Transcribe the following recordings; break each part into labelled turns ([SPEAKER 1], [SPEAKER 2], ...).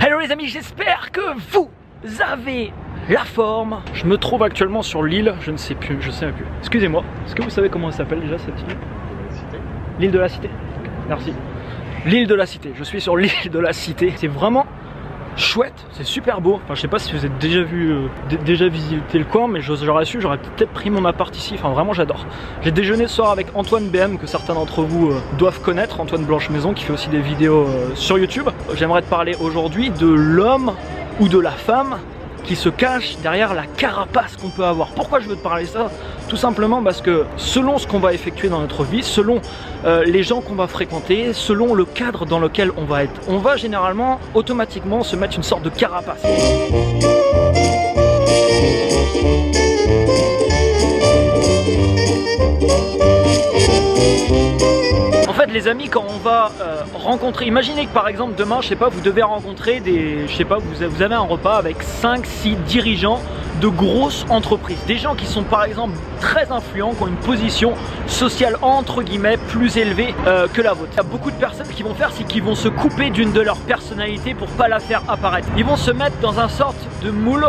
[SPEAKER 1] Hello les amis, j'espère que vous avez la forme. Je me trouve actuellement sur l'île, je ne sais plus, je sais plus. Excusez-moi, est-ce que vous savez comment elle s'appelle déjà cette île? L'île de la Cité. Merci. L'île de la Cité, je suis sur l'île de la Cité. C'est vraiment chouette, c'est super beau. Enfin, je sais pas si vous avez déjà visité le coin, mais j'aurais su, j'aurais peut-être pris mon appart ici. Enfin, vraiment, j'adore. J'ai déjeuné ce soir avec Antoine BM, que certains d'entre vous doivent connaître, Antoine Blanche Maison, qui fait aussi des vidéos sur YouTube. J'aimerais te parler aujourd'hui de l'homme ou de la femme qui se cache derrière la carapace qu'on peut avoir. Pourquoi je veux te parler de ça? Tout simplement parce que selon ce qu'on va effectuer dans notre vie, selon les gens qu'on va fréquenter, selon le cadre dans lequel on va être, on va généralement automatiquement se mettre une sorte de carapace. En fait les amis, quand on va rencontrer, imaginez que par exemple demain, je sais pas, vous devez rencontrer des, je sais pas, vous avez un repas avec 5-6 dirigeants de grosses entreprises, des gens qui sont par exemple très influents, qui ont une position sociale entre guillemets plus élevée que la vôtre. Il y a beaucoup de personnes qui vont faire, c'est qu'ils vont se couper d'une de leurs personnalités pour pas la faire apparaître. Ils vont se mettre dans un sorte de moule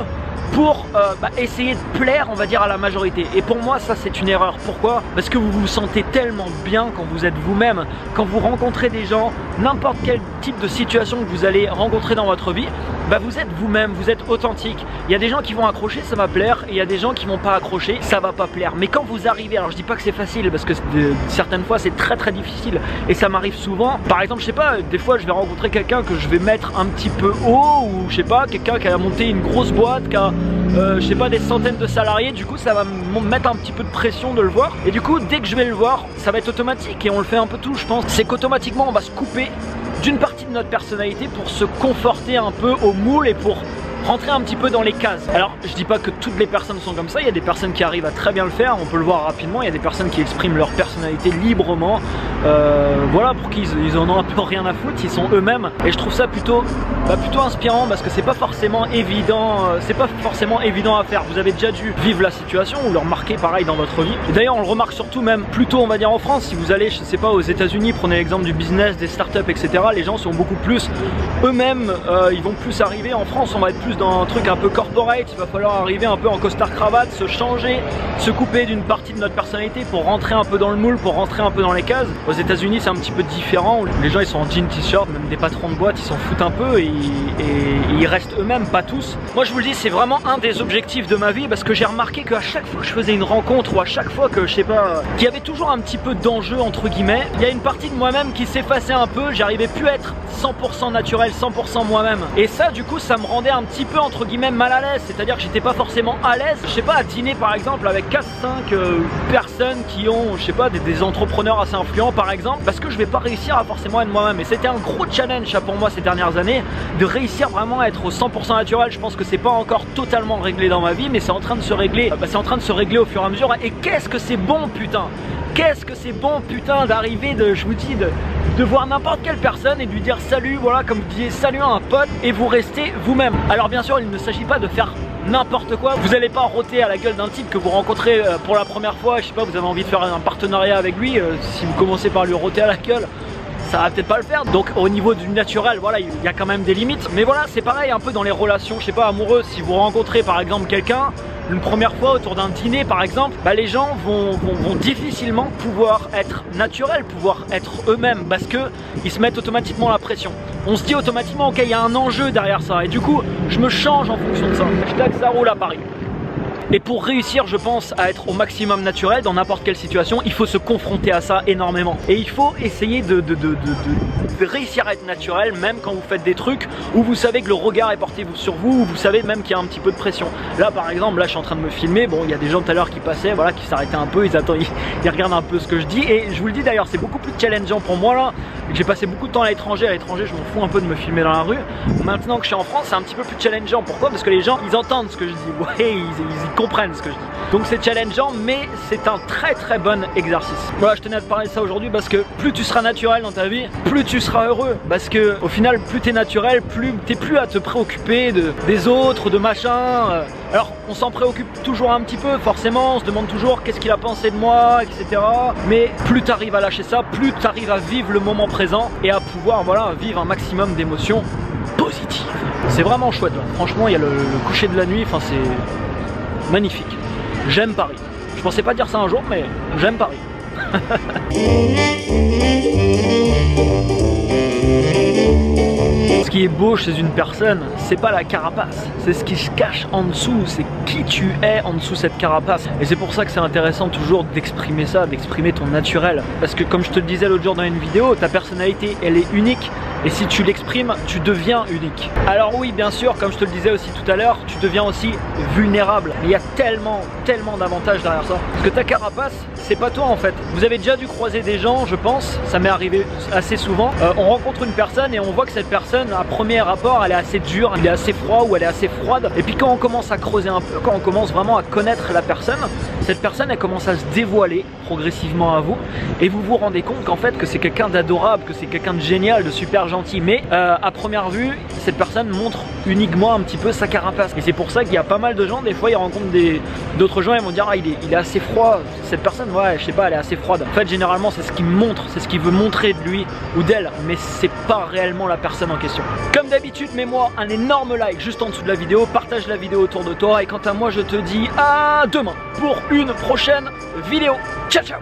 [SPEAKER 1] pour essayer de plaire, on va dire, à la majorité. Et pour moi ça c'est une erreur. Pourquoi? Parce que vous vous sentez tellement bien quand vous êtes vous-même, quand vous rencontrez des gens, n'importe quel type de situation que vous allez rencontrer dans votre vie, vous êtes vous-même, vous êtes authentique. Il y a des gens qui vont accrocher, ça va plaire, et il y a des gens qui vont pas accrocher, ça va pas plaire. Mais quand vous arrivez, alors je dis pas que c'est facile, parce que certaines fois c'est très très difficile, et ça m'arrive souvent. Par exemple, je sais pas, des fois je vais rencontrer quelqu'un que je vais mettre un petit peu haut, ou je sais pas, quelqu'un qui a monté une grosse boîte, qui a je sais pas, des centaines de salariés. Du coup ça va me mettre un petit peu de pression de le voir, et du coup dès que je vais le voir, ça va être automatique, et on le fait un peu tout, je pense. C'est qu'automatiquement on va se couper d'une partie de notre personnalité pour se conforter un peu au moule et pour rentrer un petit peu dans les cases. Alors je dis pas que toutes les personnes sont comme ça, il y a des personnes qui arrivent à très bien le faire, on peut le voir rapidement, il y a des personnes qui expriment leur personnalité librement, voilà, pour qu'ils en ont un peu rien à foutre, ils sont eux-mêmes, et je trouve ça plutôt inspirant, parce que c'est pas forcément évident, à faire. Vous avez déjà dû vivre la situation ou le remarquer pareil dans votre vie, et d'ailleurs on le remarque surtout même plutôt, on va dire, en France. Si vous allez, je sais pas, aux États-Unis, prenez l'exemple du business, des startups, etc., les gens sont beaucoup plus eux-mêmes, ils vont plus arriver. En France on va être plus dans un truc un peu corporate, il va falloir arriver un peu en costard cravate, se changer, se couper d'une partie de notre personnalité pour rentrer un peu dans le moule, pour rentrer un peu dans les cases. Aux États-Unis c'est un petit peu différent, les gens ils sont en jean t-shirt, même des patrons de boîte ils s'en foutent un peu, et ils restent eux-mêmes, pas tous. Moi je vous le dis, c'est vraiment un des objectifs de ma vie, parce que j'ai remarqué qu'à chaque fois que je faisais une rencontre, ou à chaque fois que, je sais pas, qu'il y avait toujours un petit peu d'enjeu entre guillemets, il y a une partie de moi-même qui s'effaçait un peu, j'arrivais plus à être 100% naturel, 100% moi-même, et ça du coup ça me rendait un petit peu entre guillemets mal à l'aise, c'est à dire que j'étais pas forcément à l'aise, je sais pas, à dîner par exemple avec 4-5 personnes qui ont, je sais pas, des entrepreneurs assez influents par exemple, parce que je vais pas réussir à forcément être moi-même. Et c'était un gros challenge pour moi ces dernières années, de réussir vraiment à être au 100% naturel. Je pense que c'est pas encore totalement réglé dans ma vie, mais c'est en train de se régler, c'est en train de se régler au fur et à mesure. Et qu'est-ce que c'est bon, putain, qu'est-ce que c'est bon, putain, d'arriver, je vous dis, de voir n'importe quelle personne et de lui dire salut, voilà, comme vous disiez salut à un pote, et vous restez vous-même. Alors bien sûr il ne s'agit pas de faire n'importe quoi, vous n'allez pas rôter à la gueule d'un type que vous rencontrez pour la première fois, je sais pas, vous avez envie de faire un partenariat avec lui, si vous commencez par lui rôter à la gueule, ça va peut-être pas le faire. Donc au niveau du naturel, voilà, il y a quand même des limites. Mais voilà, c'est pareil un peu dans les relations, je sais pas, amoureuses. Si vous rencontrez par exemple quelqu'un une première fois autour d'un dîner par exemple, les gens vont difficilement pouvoir être naturels, pouvoir être eux-mêmes, parce que ils se mettent automatiquement la pression. On se dit automatiquement, ok, il y a un enjeu derrière ça, et du coup je me change en fonction de ça. Hashtag ça roule à Paris. Et pour réussir, je pense, à être au maximum naturel dans n'importe quelle situation, il faut se confronter à ça énormément. Et il faut essayer de réussir à être naturel, même quand vous faites des trucs où vous savez que le regard est porté sur vous, où vous savez même qu'il y a un petit peu de pression. Là par exemple, là je suis en train de me filmer, bon il y a des gens tout à l'heure qui passaient, voilà, qui s'arrêtaient un peu, ils regardent un peu ce que je dis, et je vous le dis d'ailleurs, c'est beaucoup plus challengeant pour moi là. J'ai passé beaucoup de temps à l'étranger, je m'en fous un peu de me filmer dans la rue. Maintenant que je suis en France, c'est un petit peu plus challengeant. Pourquoi? Parce que les gens, ils entendent ce que je dis, ouais, ils comprennent ce que je dis. Donc c'est challengeant, mais c'est un très très bon exercice. Voilà, je tenais à te parler de ça aujourd'hui, parce que plus tu seras naturel dans ta vie, plus tu seras heureux. Parce que au final, plus t'es naturel, plus t'es plus à te préoccuper des autres, de machin. Alors on s'en préoccupe toujours un petit peu, forcément, on se demande toujours qu'est-ce qu'il a pensé de moi, etc. Mais plus tu arrives à lâcher ça, plus tu arrives à vivre le moment présent et à pouvoir, voilà, vivre un maximum d'émotions positives. C'est vraiment chouette là. Franchement il y a le coucher de la nuit, enfin c'est magnifique. J'aime Paris. Je pensais pas dire ça un jour mais j'aime Paris. Ce qui est beau chez une personne, c'est pas la carapace, c'est ce qui se cache en dessous, c'est qui tu es en dessous cette carapace. Et c'est pour ça que c'est intéressant toujours d'exprimer ça, d'exprimer ton naturel. Parce que comme je te le disais l'autre jour dans une vidéo, ta personnalité elle est unique. Et si tu l'exprimes, tu deviens unique. Alors oui, bien sûr, comme je te le disais aussi tout à l'heure, tu deviens aussi vulnérable. Mais il y a tellement d'avantages derrière ça. Parce que ta carapace, c'est pas toi en fait. Vous avez déjà dû croiser des gens, je pense, ça m'est arrivé assez souvent. On rencontre une personne et on voit que cette personne, à premier rapport, elle est assez dure, il est assez froid ou elle est assez froide. Et puis quand on commence à creuser un peu, quand on commence vraiment à connaître la personne, cette personne, elle commence à se dévoiler progressivement à vous. Et vous vous rendez compte qu'en fait, que c'est quelqu'un d'adorable, que c'est quelqu'un de génial, de super gentil, mais à première vue cette personne montre uniquement un petit peu sa carapace. Et c'est pour ça qu'il y a pas mal de gens, des fois ils rencontrent d'autres gens et vont dire ah il est assez froid, cette personne, ouais je sais pas, elle est assez froide. En fait généralement c'est ce qu'il montre, c'est ce qu'il veut montrer de lui ou d'elle, mais c'est pas réellement la personne en question. Comme d'habitude, mets-moi un énorme like juste en dessous de la vidéo, partage la vidéo autour de toi et quant à moi je te dis à demain pour une prochaine vidéo. Ciao ciao.